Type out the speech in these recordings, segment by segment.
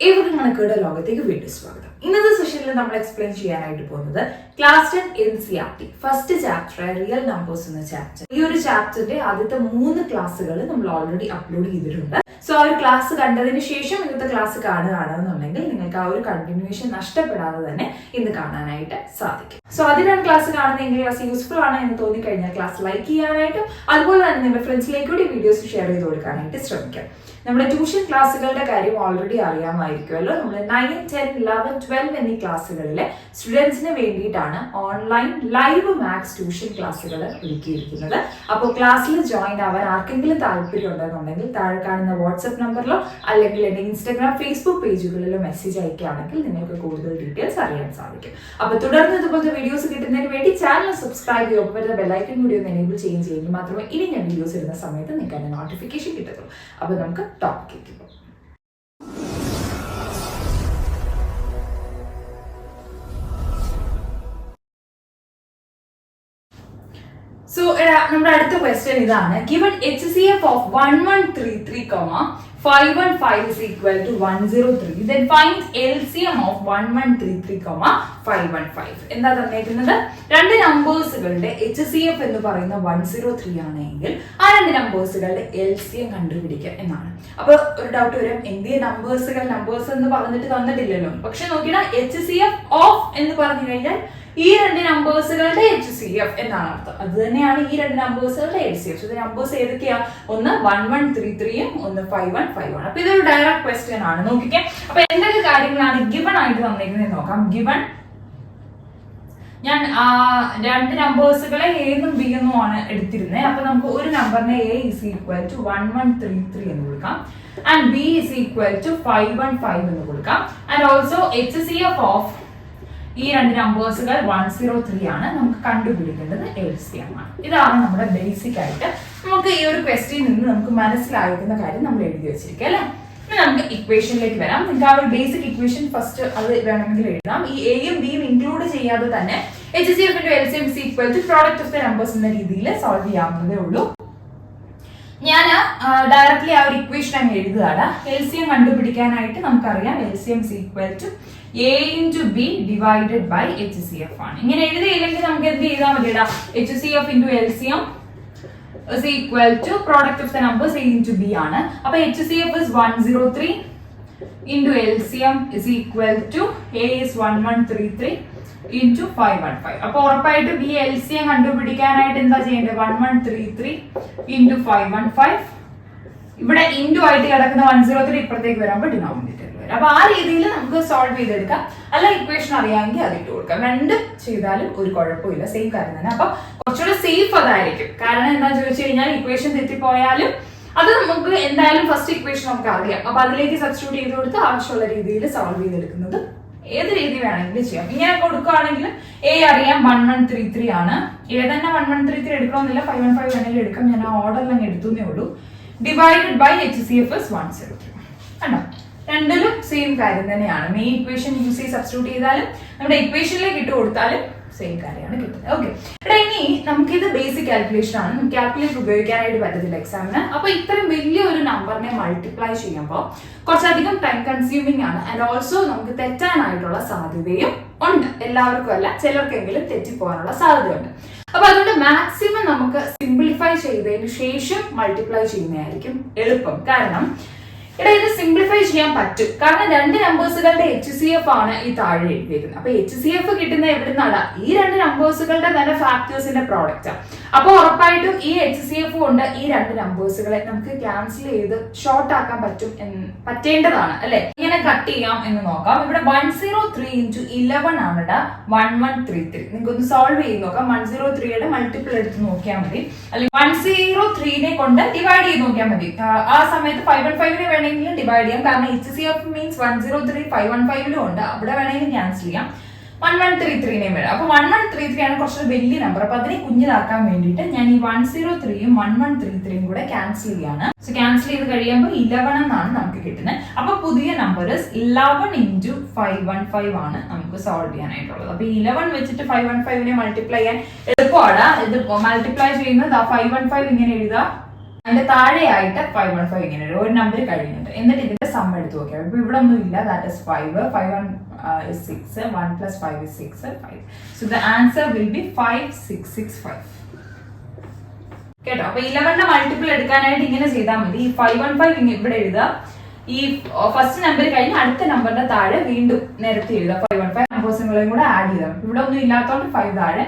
ഏവർക്കും കണക്കുകളുടെ ലോകത്തേക്ക് വീണ്ടും സ്വാഗതം. ഇന്നത്തെ സെഷനിൽ നമ്മൾ എക്സ്പ്ലെയിൻ ചെയ്യാനായിട്ട് പോകുന്നത് class 10 NCERT first chapter real numbers എന്ന ചാപ്റ്റർ. ഈ ഒരു ചാപ്റ്ററിന്റെ ആദ്യത്തെ 3 ക്ലാസ്സുകൾ നമ്മൾ ഓൾറെഡി അപ്ലോഡ് ചെയ്തിട്ടുണ്ട്. സോ ആ ഒരു ക്ലാസ് കണ്ടതിന് ശേഷം ഇന്നത്തെ ക്ലാസ് കാണുകയാണെന്നുണ്ടെങ്കിൽ നിങ്ങൾക്ക് ആ ഒരു കണ്ടിന്യൂവേഷൻ നഷ്ടപ്പെടാതെ തന്നെ ഇന്ന് കാണാനായിട്ട് സാധിക്കും. സോ അതിനാണ് ക്ലാസ് കാണുന്നതെങ്കിൽ ക്ലാസ് യൂസ്ഫുൾ ആണ് എന്ന് തോന്നിക്കഴിഞ്ഞാൽ ക്ലാസ് ലൈക്ക് ചെയ്യാനായിട്ടും അതുപോലെ തന്നെ നിങ്ങളുടെ ഫ്രണ്ട്സിലേക്ക് കൂടി വീഡിയോസ് ഷെയർ ചെയ്ത് കൊടുക്കാനായിട്ട് ശ്രമിക്കാം. നമ്മുടെ ട്യൂഷൻ ക്ലാസ്സുകളുടെ കാര്യം ഓൾറെഡി അറിയാമായിരിക്കുമല്ലോ. നമ്മൾ 9, 10, 11, 12 എന്നീ ക്ലാസ്സുകളിലെ സ്റ്റുഡൻസിന് വേണ്ടിയിട്ടാണ് ഓൺലൈൻ ലൈവ് മാത്സ് ട്യൂഷൻ ക്ലാസ്സുകൾ ഒരുക്കിയിരിക്കുന്നത്. അപ്പോൾ ക്ലാസ്സിൽ ജോയിൻ ആവാൻ ആർക്കെങ്കിലും താല്പര്യം ഉണ്ടെന്നുണ്ടെങ്കിൽ താഴെ കാണുന്ന വാട്സ്ആപ്പ് നമ്പറിലോ അല്ലെങ്കിൽ എൻ്റെ ഇൻസ്റ്റാഗ്രാം, ഫേസ്ബുക്ക് പേജുകളിലോ മെസ്സേജ് അയക്കുകയാണെങ്കിൽ നിങ്ങൾക്ക് കൂടുതൽ ഡീറ്റെയിൽസ് അറിയാൻ സാധിക്കും. അപ്പോൾ തുടർന്ന് ഇതുപോലത്തെ വീഡിയോസ് കിട്ടുന്നതിന് വേണ്ടി ചാനൽ സബ്സ്ക്രൈബ് ചെയ്യുക, ഒപ്പം ബെല്ലൈക്കൺ കൂടി ഒന്ന് എനേബിൾ ചെയ്യുമെങ്കിൽ മാത്രമേ ഇനി ഞാൻ വീഡിയോസ് ഇടുന്ന സമയത്ത് നിങ്ങൾക്ക് അതിന്റെ നോട്ടിഫിക്കേഷൻ കിട്ടത്തുള്ളൂ. അപ്പോൾ നമുക്ക് ടോപ്പിക്കിലേക്ക് പോകാം. സോ നമ്മുടെ അടുത്ത ക്വസ്റ്റ്യൻ ഇതാണ്. Given HCF of 1133, 515 is equal to 103. Then find LCM of 1133, 515. എന്താ തന്നേക്കുന്നത്? രണ്ട് നമ്പേഴ്സുകളുടെ HCF എന്ന് പറയുന്ന 103 ആണെങ്കിൽ ആ രണ്ട് നമ്പേഴ്സുകളുടെ LCM കണ്ടുപിടിക്കുക എന്നാണ്. അപ്പൊ ഒരു ഡൗട്ട് വരും, എന്തിയ നമ്പേഴ്സ് എന്ന് പറഞ്ഞിട്ട് തന്നിട്ടില്ലല്ലോ. പക്ഷെ നോക്കിയാ HCF ഓഫ് എന്ന് പറഞ്ഞു കഴിഞ്ഞാൽ ഈ രണ്ട് നമ്പേഴ്സുകളുടെ HCF എന്നാണ് അർത്ഥം. അത് തന്നെയാണ് ഈ രണ്ട് നമ്പേഴ്സുകളുടെ LCF. ഇത് നമ്പേഴ്സ് ഏതൊക്കെയാ? ഒന്ന് 1133 ഒന്ന് 515 ആണ്. അപ്പൊ ഇതൊരു ഡയറക്റ്റ് ക്വസ്റ്റ്യൻ ആണ്. നോക്കിക്കേ, അപ്പൊ എന്തൊക്കെ കാര്യങ്ങളാണ് ഗിവൺ ആയിട്ട് തന്നിരിക്കുന്നത് നോക്കാം. ഗിവൺ, ഞാൻ രണ്ട് നമ്പേഴ്സുകളെ എന്നും ബി എന്നും ആണ് എടുത്തിരുന്നത്. അപ്പൊ നമുക്ക് ഒരു നമ്പറിനെ A is equal to 1133 എന്ന് കൊടുക്കാം, and B is equal to 515 എന്ന് കൊടുക്കാം. ആൻഡ് ഓൾസോ HCF ഓഫ് ഈ രണ്ട് നമ്പേഴ്സുകൾ 103 ആണ്. നമുക്ക് കണ്ടുപിടിക്കേണ്ടത് LCM ആണ്. ഇതാണ് നമ്മുടെ ബേസിക് ആയിട്ട് നമുക്ക് ഈ ഒരു ക്വസ്റ്റ്യനിൽ നിന്ന് നമുക്ക് മനസ്സിലാക്കുന്ന കാര്യം നമ്മൾ എഴുതി വെച്ചിരിക്കുക അല്ലെ. ഇനി നമുക്ക് ഇക്വേഷനിലേക്ക് വരാം. നിങ്ങൾക്ക് ആ ഒരു ബേസിക് ഇക്വേഷൻ ഫസ്റ്റ് അത് വേണമെങ്കിൽ എഴുതാം. ഈ എയും ബിയും ഇൻക്ലൂഡ് ചെയ്യാതെ തന്നെ HCF into LCM is equal to product of the numbers എന്ന രീതിയിൽ സോൾവ് ചെയ്യാവുന്നതേ ഉള്ളൂ. ഞാൻ ഡയറക്ട്ലി ആ ഒരു ഇക്വേഷൻ അങ്ങ് എഴുതുകയാണ്. LCM കണ്ടുപിടിക്കാനായിട്ട് നമുക്കറിയാം LCM is equal to A into B divided by HCF ആണ്. ഇങ്ങനെ എഴുതിയില്ലെങ്കിൽ നമുക്ക് എന്ത് ചെയ്താൽ മതിയടാ? HCF into LCM is equal to product of the numbers A into B ആണ്. അപ്പൊ HCF is 103 into LCM is equal to A is 1133 into 515. അപ്പൊ ഉറപ്പായിട്ട് B LCM കണ്ടുപിടിക്കാനായിട്ട് എന്താ ചെയ്യേണ്ടത്? 1133 into 515. ഇവിടെ ഇൻറ്റു ആയിട്ട് കിടക്കുന്ന 103 ഇപ്പുറത്തേക്ക് വരുമ്പോൾ ഡിനോമിനേറ്ററിൽ വരും. അപ്പൊ ആ രീതിയിൽ നമുക്ക് സോൾവ് ചെയ്തെടുക്കാം. അല്ല ഇക്വേഷൻ അറിയാമെങ്കിൽ അത് ഇട്ട് കൊടുക്കാം. രണ്ടും ചെയ്താലും ഒരു കുഴപ്പമില്ല, സെയിം കാര്യം തന്നെ. അപ്പൊ കുറച്ചുകൂടെ സേഫ് അതായിരിക്കും. കാരണം എന്താണെന്ന് ചോദിച്ചു കഴിഞ്ഞാൽ ഇക്വേഷൻ തെറ്റിപ്പോയാലും അത് നമുക്ക് എന്തായാലും ഫസ്റ്റ് ഇക്വേഷൻ നമുക്ക് അറിയാം. അപ്പൊ അതിലേക്ക് സബ്സ്റ്റിറ്റ്യൂട്ട് ചെയ്ത് കൊടുത്ത് ആവശ്യമുള്ള രീതിയിൽ സോൾവ് ചെയ്തെടുക്കുന്നത് ഏത് രീതി വേണമെങ്കിലും ചെയ്യാം. ഇങ്ങനെ കൊടുക്കുകയാണെങ്കിൽ A അറിയാം 1133 ആണ്. ഏതന്നെ 1133 എടുക്കണമെന്നില്ല, 515 വേണമെങ്കിലും എടുക്കാം. ഞാൻ ആ ഓർഡറിൽ എടുത്തുന്നേ ഉള്ളൂ. Divided by HCF is 103. കണ്ടോ, രണ്ടിലും സെയിം കാര്യം തന്നെയാണ്. മെയിൻ ഇക്വേഷൻ യൂസ് ചെയ്ത് സബ്സ്റ്റിറ്റ്യൂട്ട് ചെയ്താലും നമ്മുടെ ഇക്വേഷനിലേക്ക് ഇട്ട് കൊടുത്താലും സെയിം കാര്യമാണ് കിട്ടുന്നത്. ഓക്കെ, ഇവിടെ ഇനി നമുക്കിത് ബേസിക് കാൽക്കുലേഷൻ ആണ്. നമുക്ക് കാൽക്കുലേറ്റർ ഉപയോഗിക്കാനായിട്ട് പറ്റത്തില്ല എക്സാമിന്. അപ്പൊ ഇത്രയും വലിയൊരു നമ്പറിനെ മൾട്ടിപ്ലൈ ചെയ്യുമ്പോൾ കുറച്ചധികം ടൈം കൺസ്യൂമിംഗ് ആണ്. ആൻഡ് ഓൾസോ നമുക്ക് തെറ്റാനായിട്ടുള്ള സാധ്യതയും ഉണ്ട്. എല്ലാവർക്കും അല്ല, ചിലർക്കെങ്കിലും തെറ്റിപ്പോകാനുള്ള സാധ്യതയുണ്ട്. അപ്പൊ അതുകൊണ്ട് മാക്സിമം നമുക്ക് സിംപ്ലിഫൈ ചെയ്തതിന് ശേഷം മൾട്ടിപ്ലൈ ചെയ്യുന്നതായിരിക്കും എളുപ്പം. കാരണം ഇവിടെ ഇത് സിംപ്ലിഫൈ ചെയ്യാൻ പറ്റും. കാരണം രണ്ട് നമ്പേഴ്സുകളുടെ HCF ആണ് ഈ താഴെ എഴുതിയിരിക്കുന്നത്. അപ്പൊ HCF കിട്ടുന്ന എവിടുന്നാണ്? ഈ രണ്ട് നമ്പേഴ്സുകളുടെ തന്നെ ഫാക്ടേഴ്സിന്റെ പ്രോഡക്റ്റ്. അപ്പൊ ഉറപ്പായിട്ടും ഈ HCF കൊണ്ട് ഈ രണ്ട് നമ്പേഴ്സുകളെ നമുക്ക് ക്യാൻസൽ ചെയ്ത് ഷോർട്ട് ആക്കാൻ പറ്റേണ്ടതാണ് അല്ലെ. ഇങ്ങനെ കട്ട് ചെയ്യാം എന്ന് നോക്കാം. ഇവിടെ 103 into 11 ആണ് 1133. നിങ്ങൾക്ക് ഒന്ന് സോൾവ് ചെയ്ത് നോക്കാം. 103യുടെ മൾട്ടിപ്പിൾ എടുത്ത് നോക്കിയാൽ മതി, അല്ലെങ്കിൽ 103നെ കൊണ്ട് ഡിവൈഡ് ചെയ്ത് നോക്കിയാൽ മതി. ആ സമയത്ത് 515നെ വേണമെങ്കിലും ഡിവൈഡ് ചെയ്യാം. കാരണം HCF മീൻസ് 103 515ലും ഉണ്ട്. അവിടെ വേണമെങ്കിലും ക്യാൻസൽ ചെയ്യാം. 1133നെ വരാം. അപ്പൊ 1133 ആണ് കുറച്ചൊരു വലിയ നമ്പർ. അപ്പൊ അതിനെ കുഞ്ഞിതാക്കാൻ വേണ്ടിയിട്ട് ഞാൻ ഈ 103യും 1133യും കൂടെ ക്യാൻസൽ ചെയ്യാണ്. സോ ക്യാൻസൽ ചെയ്ത് കഴിയുമ്പോൾ 11 എന്നാണ് നമുക്ക് കിട്ടുന്നത്. അപ്പൊ പുതിയ നമ്പർ 11 into 515 ആണ് നമുക്ക് സോൾവ് ചെയ്യാനായിട്ടുള്ളത്. അപ്പൊ 11 വെച്ചിട്ട് 515നെ മൾട്ടിപ്ലൈ ചെയ്യാൻ എളുപ്പമാണ്. ഇത് മൾട്ടിപ്ലൈ ചെയ്യുന്നത് 515 ഇങ്ങനെ എഴുതാം, അതിന്റെ താഴെയായിട്ട് 515 ഇങ്ങനെ ഒരു നമ്പർ കഴിയുന്നുണ്ട്. എന്നിട്ട് ഇതിന്റെ സം എടുത്ത് നോക്കിയാൽ ഇപ്പൊ ഇവിടെ ഒന്നും ഇല്ല. That is 5, 5 is 6, 1 plus 5 is 6, 5. So the answer will be 5665. കേട്ടോ. അപ്പൊ 11ന്റെ മൾട്ടിപ്പിൾ എടുക്കാനായിട്ട് ഇങ്ങനെ ചെയ്താൽ മതി. ഈ 515 ഇവിടെ എഴുതുക. ഈ ഫസ്റ്റ് നമ്പർ കഴിഞ്ഞ് അടുത്ത നമ്പറിന്റെ താഴെ വീണ്ടും നിരത്തി എഴുതുക. 515 നമ്പേഴ്സുകളെയും കൂടെ ആഡ് ചെയ്താൽ ഇവിടെ ഒന്നും ഇല്ലാത്തതുകൊണ്ട് 5 താഴെ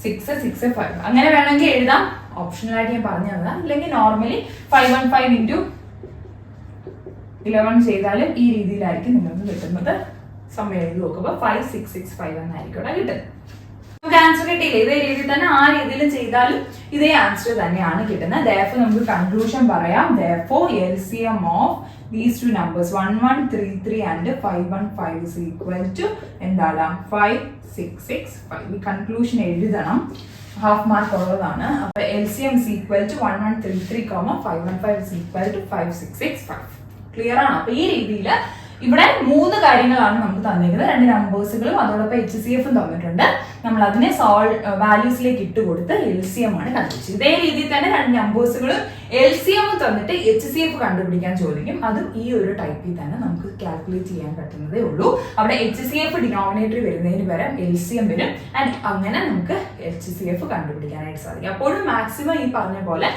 6, 6, 5 അങ്ങനെ വേണമെങ്കിൽ എഴുതാം. ഓപ്ഷണൽ ആയിട്ട് ഞാൻ പറഞ്ഞു തന്നതാ. അല്ലെങ്കിൽ നോർമലി 515 into 11 ചെയ്താലും ഈ രീതിയിലായിരിക്കും നിങ്ങൾക്ക് കിട്ടുന്നത്. സമയം എഴുതി നോക്കുമ്പോൾ 5665 എന്നായിരിക്കും ഇവിടെ കിട്ടുന്നത്. നമുക്ക് ആൻസർ കിട്ടിയില്ല. ഇതേ രീതിയിൽ തന്നെ ആ രീതിയിൽ ചെയ്താലും ഇതേ ആൻസർ തന്നെയാണ് കിട്ടുന്നത്. therefore നമുക്ക് കൺക്ലൂഷൻ പറയാം. therefore LCM of these two numbers 1133 and 515 is equal to എന്താണ് 5665. ഈ കൺക്ലൂഷൻ എഴുതണം. ഹാഫ് മാർക്ക് ഉള്ളതാണ്. അപ്പൊ LCM is equal to 1133, 515 is equal to 5665. Clear ആണ്. അപ്പൊ ഈ രീതിയിൽ ഇവിടെ 3 കാര്യങ്ങളാണ് നമുക്ക് തന്നിരിക്കുന്നത്. 2 നമ്പേഴ്സുകളും അതോടൊപ്പം HCF തന്നിട്ടുണ്ട്. നമ്മൾ അതിനെ വാല്യൂസിലേക്ക് ഇട്ട് കൊടുത്ത് LCM ആണ് കണ്ടുപിടിച്ചത്. ഇതേ രീതിയിൽ തന്നെ 2 നമ്പേഴ്സുകളും LCM തന്നിട്ട് HCF കണ്ടുപിടിക്കാൻ ചോദിക്കും. അതും ഈ ഒരു ടൈപ്പിൽ തന്നെ നമുക്ക് കാൽക്കുലേറ്റ് ചെയ്യാൻ പറ്റുന്നതേ ഉള്ളൂ. അവിടെ HCF ഡിനോമിനേറ്റർ വരുന്നതിന് പകരം LCM വരും. ആൻഡ് അങ്ങനെ നമുക്ക് HCF കണ്ടുപിടിക്കാനായിട്ട് സാധിക്കും. അപ്പോഴും മാക്സിമം ഈ പറഞ്ഞ പോലെ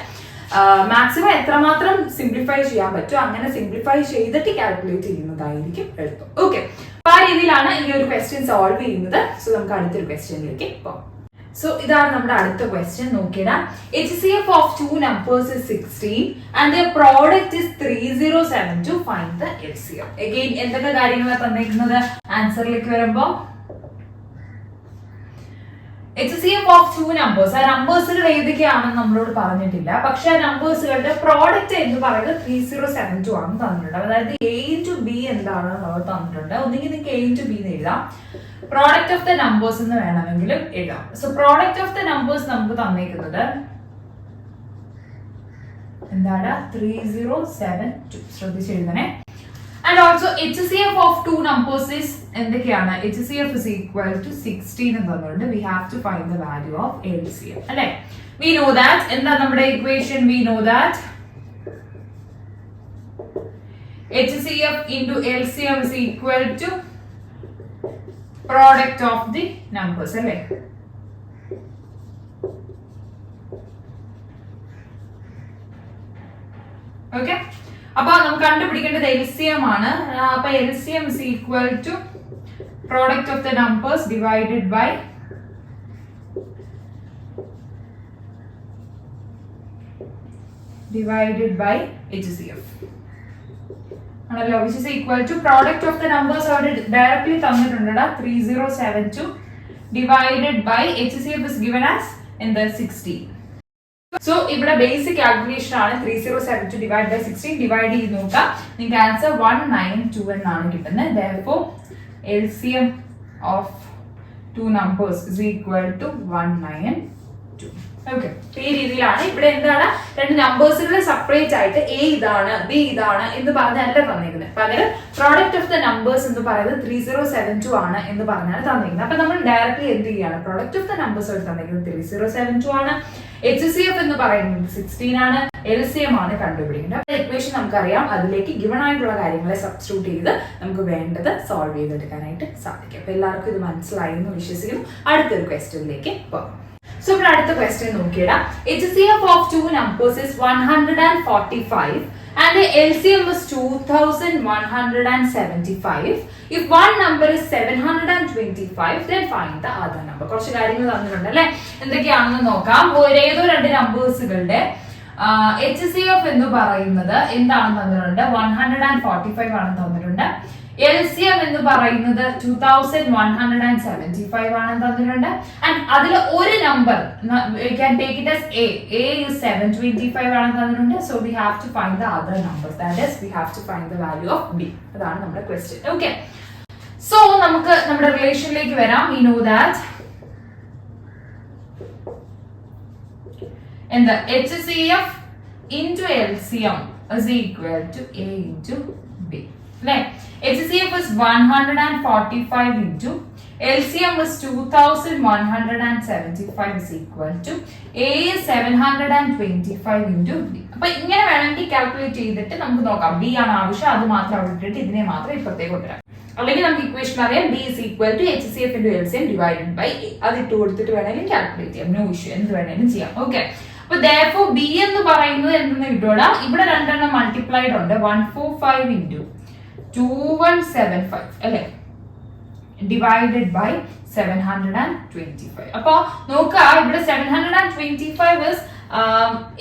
മാക്സിമം എത്രമാത്രം സിംപ്ലിഫൈ ചെയ്യാൻ പറ്റും അങ്ങനെ സിംപ്ലിഫൈ ചെയ്തിട്ട് കാൽക്കുലേറ്റ് ചെയ്യുന്നതായിരിക്കും എളുപ്പം. ഓക്കെ, അപ്പൊ ആ രീതിയിലാണ് ഈ ഒരു ക്വസ്റ്റ്യൻ സോൾവ് ചെയ്യുന്നത്. സോ നമുക്ക് അടുത്തൊരു ക്വസ്റ്റ്യനിലേക്ക് പോകാം. സോ ഇതാണ് നമ്മുടെ അടുത്ത question. നോക്കിയിടാം. HCF of two numbers is 16 and their product is 3072. Find the LCM. Again എന്തൊക്കെ കാര്യങ്ങളാണ് തന്നിരിക്കുന്നത് ആൻസറിലേക്ക് വരുമ്പോൾ HCF of two numbers. ആ നമ്പേഴ്സുകൾ ഏതൊക്കെയാണെന്ന് നമ്മളോട് പറഞ്ഞിട്ടില്ല. പക്ഷെ ആ നമ്പേഴ്സുകളുടെ പ്രോഡക്റ്റ് എന്ന് പറയുന്നത് 3072 ആണ് തന്നിട്ടുണ്ട്. അതായത് A into B എന്താണ് നമ്മൾ തന്നിട്ടുണ്ട്. ഒന്നെങ്കിൽ നിങ്ങൾക്ക് A into B എന്ന് എഴുതാം. പ്രോഡക്റ്റ് ഓഫ് ദ നമ്പേഴ്സ് എന്ന് വേണമെങ്കിലും എഴുതാം. So product of the numbers നമുക്ക് തന്നിരിക്കുന്നത് എന്താണ് 3072. ശ്രദ്ധിച്ച് എഴുതണേ. And also HCF of two numbers is എന്തൊക്കെയാണ് HCF is equal to 16 എന്ന് തന്നിട്ടുണ്ട്. We have to find the value of LCM. അല്ലേ? We know that എന്താ നമ്മുടെ equation? We know that HCF into LCM is equal to product of the numbers. അല്ലേ? Okay? അപ്പൊ നമുക്ക് കണ്ടുപിടിക്കേണ്ടത് LCM ആണ്. അപ്പൊ LCM is equal to product of the numbers divided by HCF ആണല്ലോ, which is equal to product of the numbers അവിടെ directly തന്നിട്ടുണ്ട് 3072 divided by HCF is given as in the 60. So ഇവിടെ basic calculation ആണ് 3072 divide by 16 divide ചെയ്ത് നോക്കാം. നിങ്ങൾക്ക് answer 192 എന്നാണ് കിട്ടുന്നത്. therefore LCM of two numbers is equal to 192. Okay, ഈ രീതിയിലാണ്. ഇവിടെ എന്താണ് 2 നമ്പേഴ്സുകൾ സെപ്പറേറ്റ് ആയിട്ട് A ഇതാണ് B ഇതാണ് എന്ന് പറഞ്ഞല്ല തന്നിരിക്കുന്നത്. പകരം പ്രോഡക്റ്റ് ഓഫ് ദ നമ്പേഴ്സ് എന്ന് പറയുന്നത് 3072 ആണ് എന്ന് പറഞ്ഞാണ് തന്നിരിക്കുന്നത്. അപ്പൊ നമ്മൾ ഡയറക്ട്ലി എന്ത് ചെയ്യാണ്, പ്രോഡക്റ്റ് ഓഫ് ദ നമ്പേഴ്സ് തന്നിരിക്കുന്നത് 3072 ആണ്. HCF എന്ന് പറയുന്നത് 16 ആണ്. LCM ആണ് കണ്ടുപിടിക്കേണ്ടത്. അപ്പൊ ഇക്വേഷൻ നമുക്കറിയാം. അതിലേക്ക് ഗിവൺ ആയിട്ടുള്ള കാര്യങ്ങളെ സബ്സ്റ്റിറ്റ്യൂട്ട് ചെയ്ത് നമുക്ക് വേണ്ടത് സോൾവ് ചെയ്തെടുക്കാനായിട്ട് സാധിക്കും. അപ്പൊ എല്ലാവർക്കും ഇത് മനസ്സിലായി എന്ന് വിശ്വസിക്കുന്നു. അടുത്തൊരു ക്വസ്റ്റ്യനിലേക്ക് പോകാം. സോ ഇവിടെ അടുത്ത question നോക്കിയിടാം. HCF of two numbers is 145 and the LCM is 2175. If one number is 725, then find the other number. കുറച്ച് കാര്യങ്ങൾ തന്നിട്ടുണ്ട് അല്ലെ, എന്തൊക്കെയാണെന്ന് നോക്കാം. ഏതോ 2 നമ്പേഴ്സുകളുടെ HCF എന്ന് പറയുന്നത് എന്താണെന്ന് തന്നിട്ടുണ്ട്, 145 ആണെന്ന് തന്നിട്ടുണ്ട്. LCM എന്ന് പറയുന്നത് 2175 ആണെന്ന് തന്നിട്ടുണ്ട്. ആൻഡ് അതിൽ ഒരു number we can take it as A is 725 ആണെന്ന് തന്നിട്ടുണ്ട്. So we have to find the other numbers, that is we have to find the value of B. അതാണ് നമ്മുടെ ക്വസ്റ്റ്യൻ. ഓക്കെ, സോ നമുക്ക് നമ്മുടെ റിലേഷനിലേക്ക് വരാം. we know that the HCF into LCM is equal to A into B. Right? HCF is 145 into LCM is 2175 is equal to A is 725 into B. അപ്പൊ ഇങ്ങനെ വേണമെങ്കിൽ calculate ചെയ്തിട്ട് നമുക്ക് നോക്കാം. ബി ആണ് ആവശ്യം, അത് മാത്രം അവിടെ ഇട്ടിട്ട് ഇതിനെ മാത്രം ഇപ്പുറത്തേക്ക് കൊണ്ടുവരാം. അല്ലെങ്കിൽ നമുക്ക് ഇക്വേഷൻ അറിയാം, B is equal to HCF into LCM divided by A. അത് ഇട്ട് കൊടുത്തിട്ട് വേണമെങ്കിലും കാൽക്കുലേറ്റ് ചെയ്യാം, നോ ഇഷ്യൂ, എന്ത് വേണമെങ്കിലും ചെയ്യാം. ഓക്കെ, അപ്പൊ therefore ബി എന്ന് പറയുന്നത് എന്തെന്ന് കിട്ടൂടാ, ഇവിടെ രണ്ടെണ്ണം മൾട്ടിപ്ലൈഡ് ഉണ്ട്, 145 into 2175 അല്ലെ, ഡിവൈഡഡ് ബൈ 725. അപ്പൊ നോക്കുക, ഇവിടെ 725 is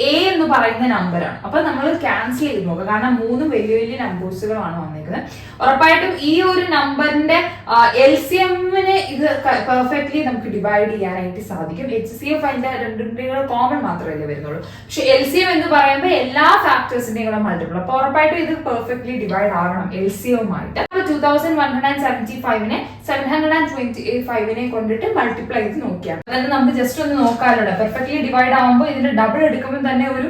എ എന്ന് പറയുന്ന നമ്പറാണ്. അപ്പൊ നമ്മൾ ക്യാൻസൽ ചെയ്ത് നോക്കുക, കാരണം മൂന്ന് വലിയ വലിയ നമ്പേഴ്സുകളാണ് വന്നിരിക്കുന്നത്. ഉറപ്പായിട്ടും ഈ ഒരു നമ്പറിന്റെ LCM-നെ ഇത് പെർഫെക്റ്റ്ലി നമുക്ക് ഡിവൈഡ് ചെയ്യാനായിട്ട് സാധിക്കും. HCF അതിന്റെ രണ്ടിന്റെയും കോമൺ മാത്രമല്ലേ വരുന്നുള്ളൂ. പക്ഷെ LCM എന്ന് പറയുമ്പോൾ എല്ലാ ഫാക്ടേഴ്സിന്റെയും കൂടെ മൾട്ടിപ്പിൾ. അപ്പൊ ഉറപ്പായിട്ടും ഇത് പെർഫെക്റ്റ്ലി ഡിവൈഡ് ആകണം LCM-ആയിട്ട്. 2175-നെ 725-നെ കൊണ്ടിട്ട് മൾട്ടിപ്ലൈ ചെയ്ത് നോക്കിയാൽ അതായത് നമുക്ക് ജസ്റ്റ് ഒന്ന് നോക്കാറുണ്ട്. പെർഫെക്റ്റ്ലി ഡിവൈഡ് ആവുമ്പോൾ ഇതിന്റെ ഡബിൾ എടുക്കുമ്പോൾ തന്നെ ഒരു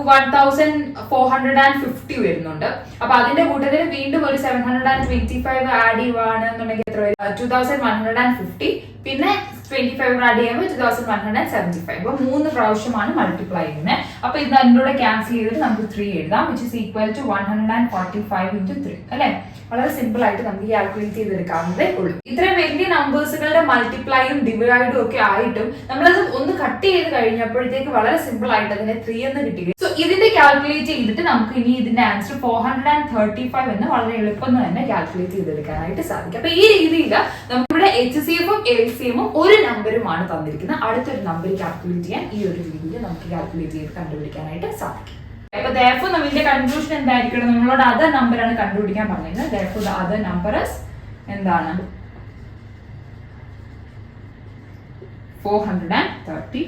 1450 വരുന്നുണ്ട്. അപ്പൊ അതിന്റെ കൂട്ടത്തിൽ വീണ്ടും ഒരു 725 ആഡ് ചെയ്യുവാണെന്നുണ്ടെങ്കിൽ എത്ര വരും, 2150, പിന്നെ 25 ആഡ് ചെയ്യുമ്പോൾ 2175. അപ്പൊ 3 പ്രാവശ്യമാണ് മൾട്ടിപ്ലൈ ചെയ്യുന്നത്. അപ്പൊ ഇത് അതിലൂടെ ക്യാൻസൽ ചെയ്തിട്ട് നമുക്ക് 3 എഴുതാം, which is equal to 145 into 3 അല്ലെ. വളരെ സിമ്പിൾ ആയിട്ട് നമുക്ക് കാൽക്കുലേറ്റ് ചെയ്തെടുക്കാവുന്നതേ ഉള്ളൂ. ഇത്രയും വലിയ നമ്പേഴ്സുകളുടെ മൾട്ടിപ്ലൈയും ഡിവൈഡും ഒക്കെ ആയിട്ടും നമ്മളത് ഒന്ന് കട്ട് ചെയ്ത് കഴിഞ്ഞപ്പോഴത്തേക്ക് വളരെ സിമ്പിൾ ആയിട്ട് അതിനെ 3 എന്ന് കിട്ടി. സോ ഇതിന്റെ കാൽക്കുലേറ്റ് ചെയ്തിട്ട് നമുക്ക് ഇനി ഇതിന്റെ ആൻസർ 435 എന്ന് വളരെ എളുപ്പം തന്നെ കാൽക്കുലേറ്റ് ചെയ്തെടുക്കാനായിട്ട് സാധിക്കും. അപ്പൊ ഈ രീതിയിൽ നമുക്കിവിടെ HCF-ഉം LCM-ഉം ഒരു നമ്പറുമാണ് തന്നിരിക്കുന്നത്. അടുത്തൊരു നമ്പർ കാൽക്കുലേറ്റ് ചെയ്യാൻ ഈ ഒരു രീതിയിൽ നമുക്ക് കാൽക്കുലേറ്റ് ചെയ്ത് കണ്ടുപിടിക്കാനായിട്ട് സാധിക്കും. അപ്പൊ therefore നമ്മുടെ കൺക്ലൂഷൻ എന്തായിരിക്കണം, നമ്മളോട് അതർ നമ്പറാണ് കണ്ടുപിടിക്കാൻ പറഞ്ഞത്. therefore the other number is എന്താണ്, 435.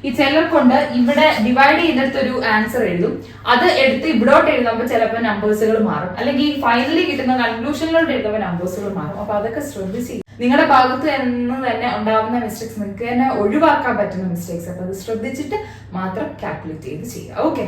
ഈ ചിലർ കൊണ്ട് ഇവിടെ ഡിവൈഡ് ചെയ്തെടുത്തൊരു ആൻസർ എഴുതും, അത് എടുത്ത് ഇവിടോട്ട് എഴുതുമ്പോൾ ചിലപ്പോൾ നമ്പേഴ്സുകൾ മാറും, അല്ലെങ്കിൽ ഫൈനലി കിട്ടുന്ന കൺക്ലൂഷനിലോട്ട് എഴുതുമ്പോൾ നമ്പേഴ്സുകൾ മാറും. അപ്പൊ അതൊക്കെ ശ്രദ്ധിച്ച് നിങ്ങളുടെ ഭാഗത്ത് നിന്ന് തന്നെ ഉണ്ടാവുന്ന മിസ്റ്റേക്സ്, നിങ്ങൾക്ക് തന്നെ ഒഴിവാക്കാൻ പറ്റുന്ന മിസ്റ്റേക്സ്, അപ്പൊ അത് ശ്രദ്ധിച്ചിട്ട് മാത്രം കാൽക്കുലേറ്റ് ചെയ്ത് ചെയ്യുക. ഓക്കെ,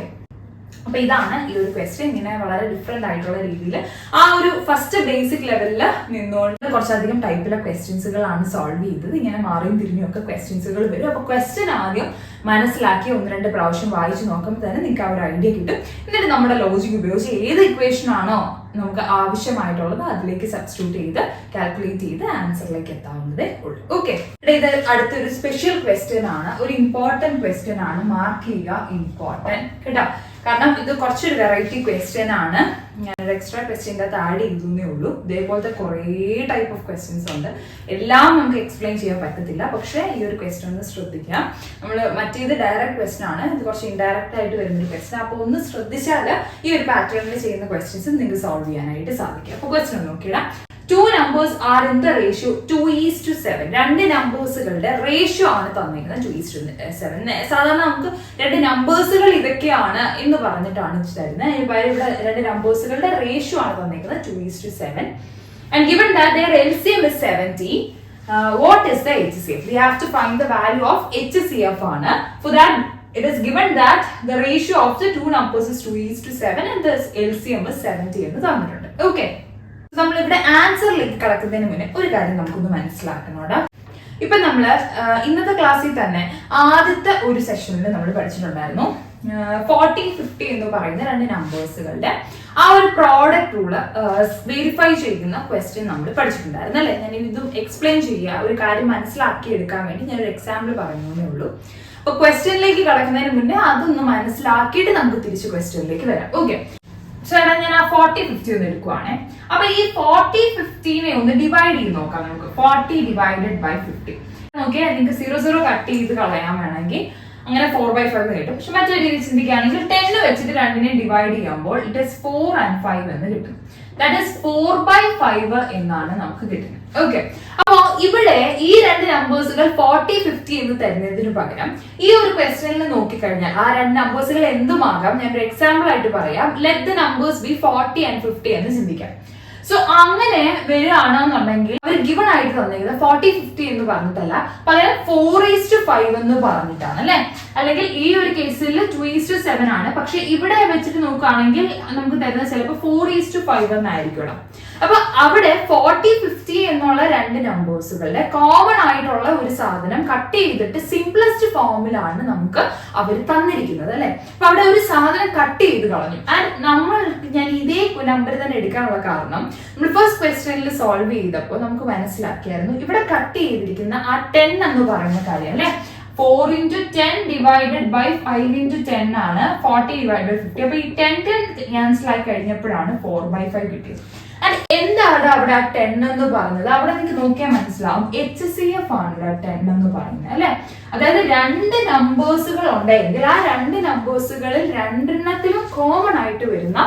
അപ്പൊ ഇതാണ് ഈ ഒരു ക്വസ്റ്റ്യൻ. ഇങ്ങനെ വളരെ ഡിഫറെന്റ് ആയിട്ടുള്ള രീതിയിൽ ആ ഒരു ഫസ്റ്റ് ബേസിക് ലെവലിൽ നിന്നുകൊണ്ട് കുറച്ചധികം ടൈപ്പിലെ ക്വസ്റ്റ്യൻസുകളാണ് സോൾവ് ചെയ്തത്. ഇങ്ങനെ മാറിയും തിരിഞ്ഞും ഒക്കെ ക്വസ്റ്റ്യൻസുകൾ വരും. അപ്പൊ ക്വസ്റ്റ്യൻ ആദ്യം മനസ്സിലാക്കി 1-2 പ്രാവശ്യം വായിച്ചു നോക്കുമ്പോൾ തന്നെ നിങ്ങൾക്ക് ആ ഒരു ഐഡിയ കിട്ടും. എന്നിട്ട് നമ്മുടെ ലോജിക് ഉപയോഗിച്ച് ഏത് ഇക്വേഷൻ ആണോ നമുക്ക് ആവശ്യമായിട്ടുള്ളത് അതിലേക്ക് സബ്സ്റ്റിറ്റ്യൂട്ട് ചെയ്ത് കാൽക്കുലേറ്റ് ചെയ്ത് ആൻസറിലേക്ക് എത്താവുന്നതേ ഉള്ളൂ. ഓക്കെ, ഇത് അടുത്തൊരു സ്പെഷ്യൽ ക്വസ്റ്റ്യൻ ആണ്, ഒരു ഇമ്പോർട്ടന്റ് ക്വസ്റ്റ്യൻ ആണ്. മാർക്ക് ചെയ്യുക, ഇമ്പോർട്ടന്റ് കേട്ടോ, കാരണം ഇത് കുറച്ചൊരു വെറൈറ്റി ക്വസ്റ്റ്യൻ ആണ്. ഞാനൊരു എക്സ്ട്രാ ക്വസ്റ്റ്യൻ്റെ അകത്ത് ആഡ് ചെയ്തേ ഉള്ളൂ. ഇതേപോലത്തെ കുറേ ടൈപ്പ് ഓഫ് ക്വസ്റ്റ്യൻസ് ഉണ്ട്, എല്ലാം നമുക്ക് എക്സ്പ്ലെയിൻ ചെയ്യാൻ പറ്റത്തില്ല. പക്ഷേ ഈ ഒരു ക്വസ്റ്റ്യൻ ഒന്ന് ശ്രദ്ധിക്കാം. നമ്മൾ മറ്റേത് ഡയറക്റ്റ് ക്വസ്റ്റ്യൻ ആണ്, ഇത് കുറച്ച് ഇൻഡയറക്റ്റ് ആയിട്ട് വരുന്നൊരു ക്വസ്റ്റ്യൻ. അപ്പോൾ ഒന്ന് ശ്രദ്ധിച്ചാൽ ഈ ഒരു പാറ്റേണിൽ ചെയ്യുന്ന ക്വസ്റ്റ്യൻസ് നിങ്ങൾക്ക് സോൾവ് ചെയ്യാനായിട്ട് സാധിക്കും. അപ്പോൾ question നോക്കിയിടാം. 2 numbers are in the ratio 2:7. രണ്ട് നമ്പേഴ്സുകളുടെ റേഷ്യോ ആണ് തന്നിരിക്കുന്നത് 2:7. സാധാരണ നമുക്ക് രണ്ട് നമ്പേഴ്സുകൾ ഇതൊക്കെയാണ് എന്ന് പറഞ്ഞിട്ടാണ് തരുന്നത്. ഇവിടെ 2 നമ്പേഴ്സുകളുടെ റേഷ്യോ ആണ് തന്നിരിക്കുന്നത് 2:7. And given that their LCM is 70, what is the HCF? We have to find the value of HCF ആണ്. For that, it is given that the ratio of the 2 numbers is 2:7 and the LCM is 70 എന്ന് തന്നിട്ടുണ്ട്. Okay. നമ്മളിവിടെ ആൻസറിലേക്ക് കടക്കുന്നതിന് മുന്നേ ഒരു കാര്യം നമുക്കൊന്ന് മനസ്സിലാക്കണോടാ. ഇപ്പൊ നമ്മള് ഇന്നത്തെ ക്ലാസ്സിൽ തന്നെ ആദ്യത്തെ ഒരു സെഷനിൽ നമ്മൾ പഠിച്ചിട്ടുണ്ടായിരുന്നു 40-50 എന്ന് പറയുന്ന 2 നമ്പേഴ്സുകളുടെ ആ ഒരു പ്രോഡക്റ്റ് റൂള് വെരിഫൈ ചെയ്യുന്ന ക്വസ്റ്റ്യൻ നമ്മൾ പഠിച്ചിട്ടുണ്ടായിരുന്നു അല്ലെ. ഞാൻ ഇതും എക്സ്പ്ലെയിൻ ചെയ്യുക, ഒരു കാര്യം മനസ്സിലാക്കി എടുക്കാൻ വേണ്ടി ഞാനൊരു എക്സാമ്പിൾ പറഞ്ഞേ ഉള്ളൂ. അപ്പൊ ക്വസ്റ്റ്യനിലേക്ക് കടക്കുന്നതിന് മുന്നേ അതൊന്ന് മനസ്സിലാക്കിയിട്ട് നമുക്ക് തിരിച്ച് ക്വസ്റ്റ്യനിലേക്ക് വരാം. ഓക്കെ, ചേട്ടാ ഞാൻ ആ 40-50 ഒന്ന് എടുക്കുവാണേ. അപ്പൊ ഈ 40-50-നെ ഒന്ന് ഡിവൈഡ് ചെയ്ത് നോക്കാം നമുക്ക്. 40 ഡിവൈഡഡ് ബൈ 50 നോക്കിയാൽ നിങ്ങൾക്ക് 0 കട്ട് ചെയ്ത് കളയാൻ വേണമെങ്കിൽ അങ്ങനെ 4/5 കിട്ടും. പക്ഷെ മറ്റൊരു രീതി ചിന്തിക്കുകയാണെങ്കിൽ 10 വെച്ചിട്ട് 2നെ ഡിവൈഡ് ചെയ്യുമ്പോൾ ഇറ്റ് ഇസ് 4 and 5 എന്ന് കിട്ടും. ദാറ്റ് ഇസ് 4/5 എന്നാണ് നമുക്ക് കിട്ടുന്നത്. ഓക്കെ, അപ്പോ ഇവിടെ ഈ 2 നമ്പേഴ്സുകൾ 40-50 എന്ന് തരുന്നതിന് പകരം ഈ ഒരു ക്വസ്റ്റ്യനിൽ നോക്കിക്കഴിഞ്ഞാൽ ആ 2 നമ്പേഴ്സുകൾ എന്തുമാകാം. ഞാനൊരു എക്സാമ്പിൾ ആയിട്ട് പറയാം. Let the numbers B 40 and 50 എന്ന് ചിന്തിക്കാം. സോ അങ്ങനെ വരികയാണെന്നുണ്ടെങ്കിൽ അവർ ഗിവൺ ആയിട്ട് തന്നിരിക്കുന്നത് 40-50 എന്ന് പറഞ്ഞിട്ടല്ല, പകരം 4:5 എന്ന് പറഞ്ഞിട്ടാണ് അല്ലെ. അല്ലെങ്കിൽ ഈ ഒരു കേസിൽ 2:7 ആണ്. പക്ഷെ ഇവിടെ വെച്ചിട്ട് നോക്കുകയാണെങ്കിൽ നമുക്ക് തരുന്നത് ചിലപ്പോൾ 4:5 എന്നായിരിക്കണം. അപ്പൊ അവിടെ 40, 50 എന്നുള്ള രണ്ട് നമ്പേഴ്സുകളുടെ കോമൺ ആയിട്ടുള്ള ഒരു സാധനം കട്ട് ചെയ്തിട്ട് സിംപ്ലസ്റ്റ് ഫോമിലാണ് നമുക്ക് അവർ തന്നിരിക്കുന്നത് അല്ലെ. അപ്പൊ അവിടെ ഒരു സാധനം കട്ട് ചെയ്ത് കളഞ്ഞു. ആൻഡ് ഞാൻ ഇതേ നമ്പർ തന്നെ എടുക്കാനുള്ള കാരണം നമ്മൾ ഫസ്റ്റ് ക്വസ്റ്റ്യനിൽ സോൾവ് ചെയ്തപ്പോൾ നമുക്ക് മനസ്സിലാക്കിയായിരുന്നു ഇവിടെ കട്ട് ചെയ്തിരിക്കുന്ന ആ 10 എന്ന് പറയുന്ന കാര്യം അല്ലെ. 4 into 10 divided by 5 into 10 ആണ് 40 divided by 50. അപ്പൊ ഈ 10 ക്യാൻസൽ ആയി കഴിഞ്ഞപ്പോഴാണ് 4/5 കിട്ടിയത്. ആൻഡ് എന്താണ് അവിടെ ആ 10 എന്ന് പറഞ്ഞത്? അവിടെ നിങ്ങൾക്ക് നോക്കിയാൽ മനസ്സിലാവും HCF ആണ് ഇവിടെ 10 എന്ന് പറയുന്നത് അല്ലെ. അതായത് രണ്ട് നമ്പേഴ്സുകൾ ഉണ്ടെങ്കിൽ ആ രണ്ട് നമ്പേഴ്സുകളിൽ രണ്ടെണ്ണത്തിലും കോമൺ ആയിട്ട് വരുന്ന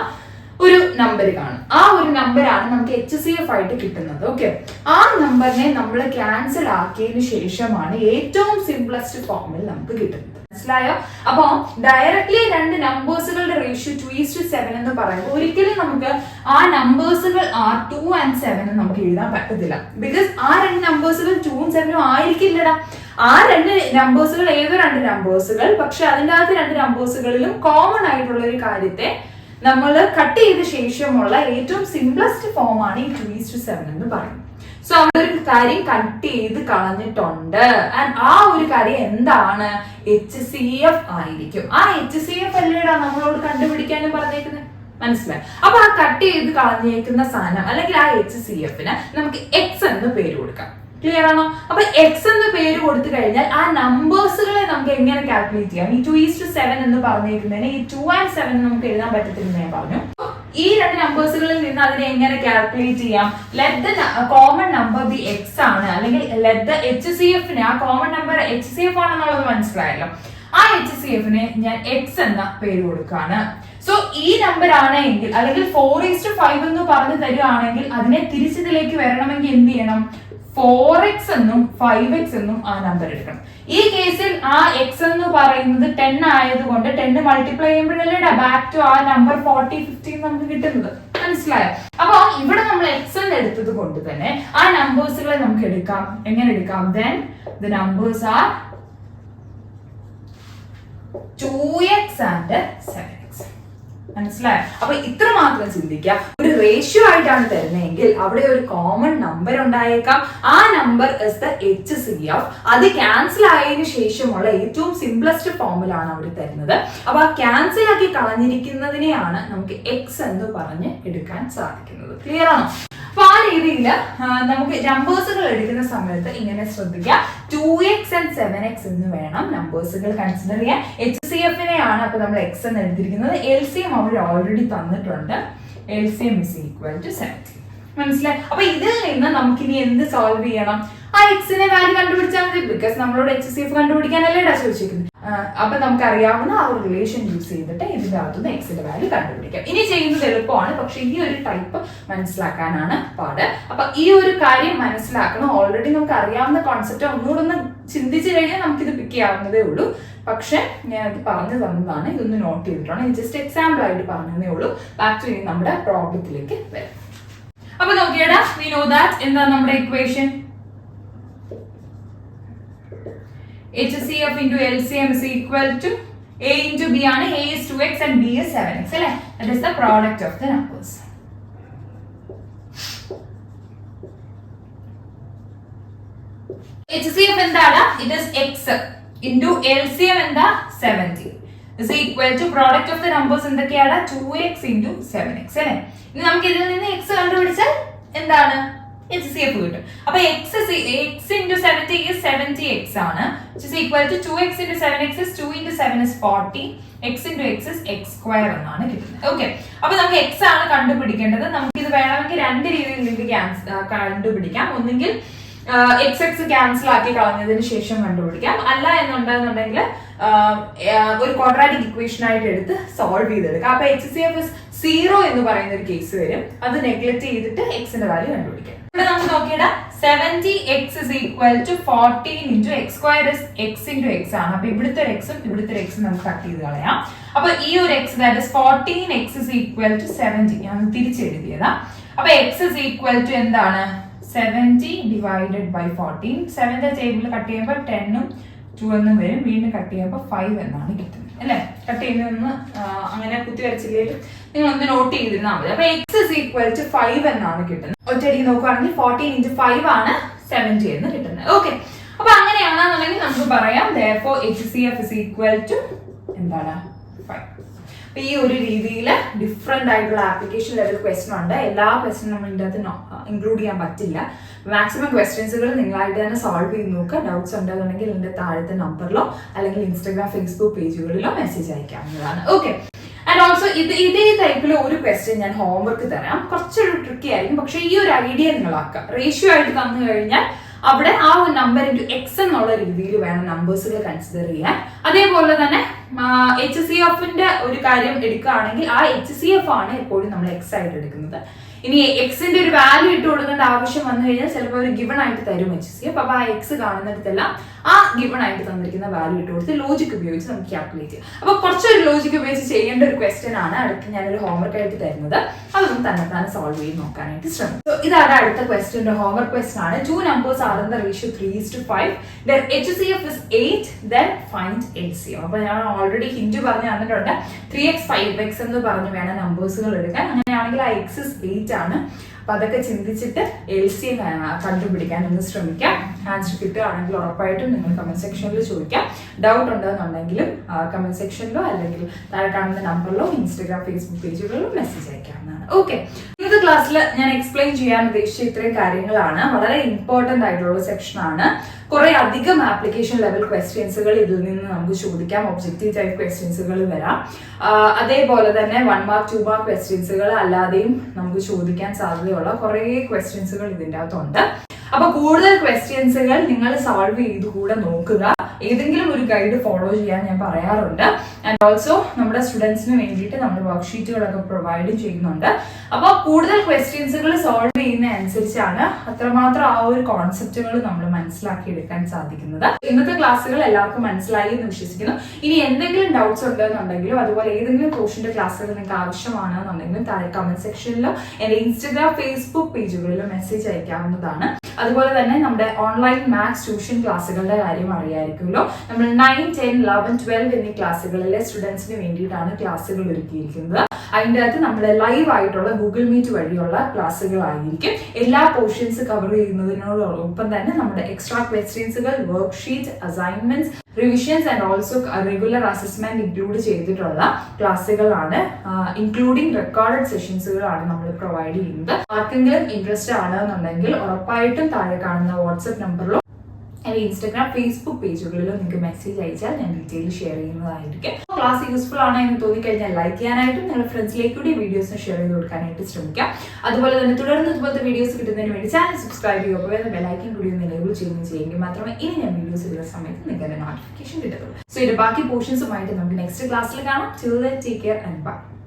ഒരു നമ്പർ കാണും. ആ ഒരു നമ്പറാണ് നമുക്ക് HCF ആയിട്ട് കിട്ടുന്നത്. ഓക്കെ, ആ നമ്പറിനെ നമ്മൾ ക്യാൻസൽ ആക്കിയതിനു ശേഷമാണ് ഏറ്റവും സിംപ്ലസ്റ്റ് ഫോമിൽ നമുക്ക് കിട്ടുന്നത്. മനസ്സിലായോ? അപ്പൊ ഡയറക്ട്ലി രണ്ട് നമ്പേഴ്സുകളുടെ റേഷ്യോ 2:7 എന്ന് പറയുമ്പോൾ ഒരിക്കലും നമുക്ക് ആ നമ്പേഴ്സുകൾ 2 and 7 നമുക്ക് എഴുതാൻ പറ്റത്തില്ല. ബിക്കോസ് ആ രണ്ട് നമ്പേഴ്സുകൾ 2ഉം 7ഉം ആയിരിക്കില്ലടാ. ആ രണ്ട് നമ്പേഴ്സുകൾ ഏതോ രണ്ട് നമ്പേഴ്സുകൾ, പക്ഷെ അതിൻ്റെ അകത്ത് രണ്ട് നമ്പേഴ്സുകളിലും കോമൺ ആയിട്ടുള്ള ഒരു കാര്യത്തെ നമ്മൾ കട്ട് ചെയ്ത ശേഷമുള്ള ഏറ്റവും സിംപ്ലസ്റ്റ് ഫോം ആണ് ഈ 2:7 എന്ന് പറയുന്നത്. സോ അവിടെ ഒരു കാര്യം കട്ട് ചെയ്ത് കളഞ്ഞിട്ടുണ്ട്. ആൻഡ് ആ ഒരു കാര്യം എന്താണ്? HCF ആയിരിക്കും. ആ HCF അല്ലേടാ നമ്മളോട് കണ്ടുപിടിക്കാനും പറഞ്ഞേക്കുന്നത്. മനസ്സിലായി? അപ്പൊ ആ കട്ട് ചെയ്ത് കളഞ്ഞേക്കുന്ന സാധനം അല്ലെങ്കിൽ ആ HCFന് നമുക്ക് X എന്ന് പേര് കൊടുക്കാം. ക്ലിയർ ആണോ? അപ്പൊ X എന്ന് പേര് കൊടുത്തു കഴിഞ്ഞാൽ ആ നമ്പേഴ്സുകളെ നമുക്ക് എങ്ങനെ കാൽക്കുലേറ്റ് ചെയ്യാം? ഈ 2:7 എന്ന് പറഞ്ഞിരിക്കുന്നതിന് ഈ 2 and 7 നമുക്ക് എഴുതാൻ പറ്റത്തില്ലെന്ന് ഞാൻ പറഞ്ഞു. ഈ രണ്ട് നമ്പേഴ്സുകളിൽ നിന്ന് അതിനെ എങ്ങനെ കാൽക്കുലേറ്റ് ചെയ്യാം? Let the common number B X ആണ്, അല്ലെങ്കിൽ ലെറ്റ് ദ HCFന് ആ കോമൺ നമ്പർ HCF ആണെന്നുള്ളത് മനസ്സിലായല്ലോ. ആ HCFന് ഞാൻ X എന്ന പേര് കൊടുക്കാണ്. സോ ഈ നമ്പർ ആണ് എങ്കിൽ, അല്ലെങ്കിൽ 4:5 എന്ന് പറഞ്ഞു തരുവാണെങ്കിൽ അതിനെ തിരിച്ചതിലേക്ക് വരണമെങ്കിൽ എന്ത് ചെയ്യണം? 4x എന്നും 5x എന്നും ആ നമ്പർ എടുക്കണം. ഈ കേസിൽ ആ x എന്ന് പറയുന്നത് 10 ആയതുകൊണ്ട് 10 മൾട്ടിപ്ലൈ ചെയ്യുമ്പോഴല്ലേ ബാക്ക് ടു ആ നമ്പർ 40, 50 നമുക്ക് കിട്ടുന്നത്. മനസ്സിലായോ? അപ്പൊ ഇവിടെ നമ്മൾ x എന്ന് എടുത്തത് കൊണ്ട് തന്നെ ആ നമ്പേഴ്സുകളെ നമുക്ക് എടുക്കാം. എങ്ങനെ എടുക്കാം? Then the numbers are 2x and 7x. മനസ്സിലായോ? അപ്പൊ ഇത്ര മാത്രം ചിന്തിക്കുക. ഒരു റേഷ്യോ ആയിട്ടാണ് തരുന്നതെങ്കിൽ അവിടെ ഒരു കോമൺ നമ്പർ ഉണ്ടായേക്കാം. ആ നമ്പർ ഇസ് ദ HCF. അത് ക്യാൻസൽ ആയതിനു ശേഷമുള്ള ഏറ്റവും സിംപ്ലസ്റ്റ് ഫോമിലാണ് അവർ തരുന്നത്. അപ്പൊ ആ ക്യാൻസൽ ആക്കി കളഞ്ഞിരിക്കുന്നതിനെയാണ് നമുക്ക് X എന്ന് പറഞ്ഞ് എടുക്കാൻ സാധിക്കുന്നത്. ക്ലിയർ ആണോ? അപ്പൊ ആ രീതിയിൽ നമുക്ക് നമ്പേഴ്സുകൾ എടുക്കുന്ന സമയത്ത് ഇങ്ങനെ ശ്രദ്ധിക്കുക. 2x and 7x എന്ന് വേണം നമ്പേഴ്സുകൾ കൺസിഡർ ചെയ്യാൻ. HCFനെയാണ് അപ്പൊ നമ്മൾ X എന്ന് എടുത്തിരിക്കുന്നത്. LCM അവർ ഓൾറെഡി തന്നിട്ടുണ്ട്. LCM is equal to 70. മനസ്സിലായി? അപ്പൊ ഇതിൽ നിന്ന് നമുക്കിനി എന്ത് സോൾവ് ചെയ്യണം? ആ എക്സിനെ വാല്യൂ കണ്ടുപിടിച്ചാൽ മതി. ബിക്കോസ് നമ്മളോട് HCF കണ്ടുപിടിക്കാനല്ലേ ചോദിച്ചിരിക്കുന്നത്. അപ്പൊ നമുക്ക് അറിയാവുന്ന ആ ഒരു റിലേഷൻ യൂസ് ചെയ്തിട്ട് ഇതിന്റെ അകത്തുനിന്ന് എക്സിന്റെ വാല്യൂ കണ്ടുപിടിക്കാം. ഇനി ചെയ്യുന്നത് എളുപ്പമാണ്, പക്ഷെ ഈ ഒരു ടൈപ്പ് മനസ്സിലാക്കാനാണ് പാട്. അപ്പൊ ഈ ഒരു കാര്യം മനസ്സിലാക്കണം. ഓൾറെഡി നമുക്ക് അറിയാവുന്ന കോൺസെപ്റ്റ് ഒന്നുകൂടെ ഒന്ന് ചിന്തിച്ചു കഴിഞ്ഞാൽ നമുക്കിത് പിക്ക് ചെയ്യാവുന്നതേ ഉള്ളൂ. പക്ഷെ ഞാനത് പറഞ്ഞു തന്നതാണ്, ഇതൊന്ന് നോട്ട് ചെയ്തിട്ടാണ്. ജസ്റ്റ് എക്സാമ്പിൾ ആയിട്ട് പറഞ്ഞതേ ഉള്ളൂ. ബാക്ക് ടു ഇനി നമ്മുടെ പ്രോബ്ലത്തിലേക്ക് വരാം. അപ്പൊ നോക്കിയടാ, വി നോ ദാറ്റ് എന്താ നമ്മുടെ equation? HCF into LCM is equal to A into B ആണ്. A is 2x and B is 7x അല്ലേ? That is the product of the numbers. HCF എന്താണ്? It is x into LCM എന്താ? 70 is equal to product of the numbers എന്തൊക്കെയാണ്? 2x into 7x അല്ലേ? ഇനി നമുക്ക് ഇതിൽ നിന്ന് x കണ്ടുപിടിച്ചാൽ എന്താണ്? HCF കിട്ടും. അപ്പൊ x into 70 is 70x ആണ്, which is equal to 2x into 7x is 2 into 7 is 40. x into x is x square എന്നാണ് കിട്ടുന്നത്. ഓക്കെ, അപ്പൊ നമുക്ക് x ആണ് കണ്ടുപിടിക്കേണ്ടത്. നമുക്ക് ഇത് വേണമെങ്കിൽ രണ്ട് രീതിയിൽ നിങ്ങൾക്ക് കണ്ടുപിടിക്കാം. ഒന്നെങ്കിൽ x ക്യാൻസൽ ആക്കി കളഞ്ഞതിന് ശേഷം കണ്ടുപിടിക്കാം. അല്ല എന്നുണ്ടെന്നുണ്ടെങ്കിൽ ഒരു ക്വാഡ്രാറ്റിക് ഇക്വേഷൻ ആയിട്ട് എടുത്ത് സോൾവ് ചെയ്തെടുക്കാം. അപ്പൊ HCF is 0 എന്ന് പറയുന്ന ഒരു കേസ് വരും. അത് നെഗ്ലക്ട് ചെയ്തിട്ട് എക്സിന്റെ വാല്യൂ കണ്ടുപിടിക്കാം. ഇവിടെ നമുക്ക് നോക്കിയിടാം. 70x is equal to 14 into x square is x into x ആണ്. അപ്പൊ ഇവിടുത്തെ ഒരു എക്സും ഇവിടുത്തെ ഒരു എക്സും നമുക്ക് കട്ട് ചെയ്ത് കളയാം. അപ്പൊ ഈ ഒരു x that is 14x is equal to 70. ഞാൻ തിരിച്ചെഴുതിയതാ. അപ്പൊ x is equal to എന്താണ്? 70 divided by 14. 7ന്റെ ടേബിളിൽ കട്ട് ചെയ്യുമ്പോൾ 10ഉം 2 എന്നും വരും. വീണ്ടും കട്ട് ചെയ്യുമ്പോൾ 5 എന്നാണ് കിട്ടുന്നത് അല്ലെ? കട്ട് ചെയ്യുന്നതൊന്ന് അങ്ങനെ കുത്തി വരച്ചില്ലെങ്കിൽ നിങ്ങൾ ഒന്ന് നോട്ട് ചെയ്തിരുന്നാൽ മതി. അപ്പൊ എക്സ് ഇസ് ഈക്വൽ ടു 5 എന്നാണ് കിട്ടുന്നത്. ഒറ്റയടിക്ക് നോക്കുകയാണെങ്കിൽ 14 into 5 ആണ് 70 എന്ന് കിട്ടുന്നത്. ഓക്കെ, അപ്പൊ അങ്ങനെയാണെന്നുണ്ടെങ്കിൽ നമുക്ക് പറയാം therefore HCF is equal to എന്താണ് 5. അപ്പൊ ഈ ഒരു രീതിയിൽ ഡിഫറെന്റ് ആയിട്ടുള്ള ആപ്ലിക്കേഷൻ ലെവൽ ക്വസ്റ്റൻ ഉണ്ട്. എല്ലാ ക്വസ്റ്റനും നമ്മൾ ഇതിന്റെ അകത്ത് ഇൻക്ലൂഡ് ചെയ്യാൻ പറ്റില്ല. മാക്സിമം ക്വസ്റ്റ്യൻസുകൾ നിങ്ങളായിട്ട് തന്നെ സോൾവ് ചെയ്ത് നോക്കുക. ഡൗട്ട്സ് ഉണ്ടെന്നുണ്ടെങ്കിൽ ഇതിന്റെ താഴത്തെ നമ്പറിലോ അല്ലെങ്കിൽ ഇൻസ്റ്റാഗ്രാം ഫേസ്ബുക്ക് പേജുകളിലോ മെസ്സേജ് അയക്കാവുന്നതാണ്. ഓക്കെ, ആൻഡ് ഓൾസോ ഇതേ ടൈപ്പിൽ ഒരു ക്വസ്റ്റ്യൻ ഞാൻ ഹോംവർക്ക് തരാം. കുറച്ചൊരു ട്രിക്കി ആയിരിക്കും, പക്ഷേ ഈ ഒരു ഐഡിയ നിങ്ങളാക്കുക. റേഷ്യോ ആയിട്ട് തന്നു കഴിഞ്ഞാൽ അവിടെ ആ ഒരു നമ്പർ ഇൻറ്റു എക്സ് എന്നുള്ള രീതിയിൽ വേണം നമ്പേഴ്സുകൾ കൺസിഡർ ചെയ്യാൻ. അതേപോലെ തന്നെ HCFന്റെ ഒരു കാര്യം എടുക്കുകയാണെങ്കിൽ ആ HCF ആണ് എപ്പോഴും നമ്മൾ എക്സ് ആയിട്ട് എടുക്കുന്നത്. ഇനി എക്സിന്റെ ഒരു വാല്യൂ ഇട്ട് കൊടുക്കേണ്ട ആവശ്യം വന്നു കഴിഞ്ഞാൽ ചിലപ്പോൾ ഒരു ഗിവൺ ആയിട്ട് തരും HCF. അപ്പൊ ആ എക്സ് കാണുന്നിടത്തെല്ലാം ആ ഗിവൺ ആയിട്ട് തന്നിരിക്കുന്ന വാല്യൂ ഇട്ട് കൊടുത്ത് ലോജിക് ഉപയോഗിച്ച് നമുക്ക് കാൽക്കുലേറ്റ് ചെയ്യാം. അപ്പൊ കുറച്ചൊരു ലോജിക് ഉപയോഗിച്ച് ചെയ്യേണ്ട ഒരു ക്വസ്റ്റ്യൻ ആണ് അടുത്ത് ഞാനൊരു ഹോംവർക്ക് ആയിട്ട് തരുന്നത്. അതൊന്നും തന്നെ സോൾവ് ചെയ്ത് നോക്കാനായിട്ട് ശ്രമിക്കും. ഇതാണ് അടുത്ത ക്വസ്റ്റ്യൻ, ഹോംവർക്ക് ക്വസ്റ്റ്യൻ ആണ്. 2 numbers are in the ratio 3:5. Their HCF is 8. Then find LCM. അപ്പൊ ഞാൻ ഓൾറെഡി ഹിന്റ് പറഞ്ഞു തന്നിട്ടുണ്ട്. 3x 5x എന്ന് പറഞ്ഞു വേണം നമ്പേഴ്സുകൾ എടുക്കാൻ. അങ്ങനെയാണെങ്കിൽ ആ x is 8 ആണ്. അപ്പൊ അതൊക്കെ ചിന്തിച്ചിട്ട് LCM കണ്ടുപിടിക്കാൻ ഒന്ന് ശ്രമിക്കാം. ആൻസർ കിട്ടുകയാണെങ്കിൽ ഉറപ്പായിട്ടും നിങ്ങൾ കമന്റ് സെക്ഷനിൽ ചോദിക്കാം. ഡൗട്ട് ഉണ്ടെന്നുണ്ടെങ്കിലും കമന്റ് സെക്ഷനിലോ അല്ലെങ്കിൽ താഴെ കാണുന്ന നമ്പറിലോ ഇൻസ്റ്റാഗ്രാം ഫേസ്ബുക്ക് പേജുകളിലോ മെസ്സേജ് അയക്കാവുന്നതാണ്. ഓക്കെ, ഇന്നത്തെ ക്ലാസ്സിൽ ഞാൻ എക്സ്പ്ലെയിൻ ചെയ്യാൻ ഉദ്ദേശിച്ച ഇത്രയും കാര്യങ്ങളാണ്. വളരെ ഇമ്പോർട്ടന്റ് ആയിട്ടുള്ള സെക്ഷൻ ആണ്. കുറെ അധികം ആപ്ലിക്കേഷൻ ലെവൽ ക്വസ്റ്റ്യൻസുകൾ ഇതിൽ നിന്ന് നമുക്ക് ചോദിക്കാം. ഒബ്ജക്റ്റീവ് ടൈപ്പ് ക്വസ്റ്റ്യൻസുകൾ വരാം. അതേപോലെ തന്നെ 1 മാർക്ക് 2 മാർക്ക് ക്വസ്റ്റ്യൻസുകൾ അല്ലാതെയും നമുക്ക് ചോദിക്കാൻ സാധ്യതയുള്ള കുറെ ക്വസ്റ്റ്യൻസുകൾ ഇതിൻ്റെ അകത്തുണ്ട്. അപ്പൊ കൂടുതൽ ക്വസ്റ്റ്യൻസുകൾ നിങ്ങൾ സോൾവ് ചെയ്ത് കൂടെ നോക്കുക. ഏതെങ്കിലും ഒരു ഗൈഡ് ഫോളോ ചെയ്യാൻ ഞാൻ പറയാറുണ്ട്. ആൻഡ് ഓൾസോ നമ്മുടെ സ്റ്റുഡൻസിന് വേണ്ടിയിട്ട് നമ്മൾ വർക്ക്ഷീറ്റുകളൊക്കെ പ്രൊവൈഡ് ചെയ്യുന്നുണ്ട്. അപ്പോൾ കൂടുതൽ ക്വസ്റ്റ്യൻസുകൾ സോൾവ് ചെയ്യുന്ന അനുസരിച്ചാണ് അത്രമാത്രം ആ ഒരു കോൺസെപ്റ്റുകൾ നമ്മൾ മനസ്സിലാക്കി എടുക്കാൻ സാധിക്കുന്നത്. ഇന്നത്തെ ക്ലാസ്സുകൾ എല്ലാവർക്കും മനസ്സിലായി എന്ന് വിശ്വസിക്കുന്നു. ഇനി എന്തെങ്കിലും ഡൗട്ട്സ് ഉണ്ടെന്നുണ്ടെങ്കിലും അതുപോലെ ഏതെങ്കിലും കോഴ്സിന്റെ ക്ലാസ്സുകൾ നിങ്ങൾക്ക് ആവശ്യമാണെന്നുണ്ടെങ്കിലും താഴെ കമന്റ് സെക്ഷനിലോ എന്റെ ഇൻസ്റ്റാഗ്രാം ഫേസ്ബുക്ക് പേജുകളിലോ മെസ്സേജ് അയക്കാവുന്നതാണ്. അതുപോലെ തന്നെ നമ്മുടെ ഓൺലൈൻ മാത്സ് ട്യൂഷൻ ക്ലാസ്സുകളുടെ കാര്യം അറിയായിരിക്കുമല്ലോ. നമ്മൾ 9, 10, 11, 12 എന്നീ ക്ലാസ്സുകളിലെ സ്റ്റുഡൻസിന് വേണ്ടിയിട്ടാണ് ക്ലാസ്സുകൾ ഒരുക്കിയിരിക്കുന്നത്. അതിൻ്റെ അകത്ത് നമ്മുടെ ലൈവ് ആയിട്ടുള്ള ഗൂഗിൾ മീറ്റ് വഴിയുള്ള ക്ലാസ്സുകളായിരിക്കും. എല്ലാ പോർഷൻസ് കവർ ചെയ്യുന്നതിനോടൊപ്പം തന്നെ നമ്മുടെ എക്സ്ട്രാ ക്വസ്റ്റ്യൻസുകൾ, worksheet, assignments, revisions and also regular assessment include ചെയ്തിട്ടുള്ള ക്ലാസ്സുകളാണ്. ഇൻക്ലൂഡിംഗ് റെക്കോർഡഡ് സെഷൻസുകളാണ് നമ്മൾ പ്രൊവൈഡ് ചെയ്യുന്നത്. ആർക്കെങ്കിലും ഇൻട്രസ്റ്റ് ആണെന്നുണ്ടെങ്കിൽ ഉറപ്പായിട്ടും താഴെ കാണുന്ന വാട്സ്ആപ്പ് നമ്പറിലോ അല്ലെങ്കിൽ ഇൻസ്റ്റാഗ്രാം ഫേസ്ബുക്ക് പേജുകളിലോ നിങ്ങൾക്ക് മെസ്സേജ് അയച്ചാൽ ഞാൻ ഡീറ്റെയിൽ ഷെയർ ചെയ്യുന്നതായിരിക്കും. ക്ലാസ് യൂസ്ഫുൾ ആണ് എന്ന് തോന്നിക്കഴിഞ്ഞാൽ ലൈക്ക് ചെയ്യാനായിട്ടും നിങ്ങളുടെ ഫ്രണ്ട്സിലേക്ക് കൂടി വീഡിയോസ് ഷെയർ ചെയ്ത് കൊടുക്കാനായിട്ട് ശ്രമിക്കാം. അതുപോലെ തന്നെ തുടർന്ന് ഇതുപോലത്തെ വീഡിയോസ് കിട്ടുന്നതിന് വേണ്ടി ചാനൽ സബ്സ്ക്രൈബ് ചെയ്യുക. ബെലൈക്കൻ കൂടി ഒന്ന് എനേബിൾ ചെയ്യുമെങ്കിൽ മാത്രമേ ഇനി ഞാൻ വീഡിയോസ് ഇടുന്ന സമയത്ത് നിങ്ങൾക്ക് നോട്ടിഫിക്കേഷൻ കിട്ടത്തുള്ളൂ. സോ ഇതിന്റെ ബാക്കി പോർഷൻസുമായിട്ട് നമുക്ക് നെക്സ്റ്റ് ക്ലാസ്സിൽ കാണാം. Till then, take care and bye.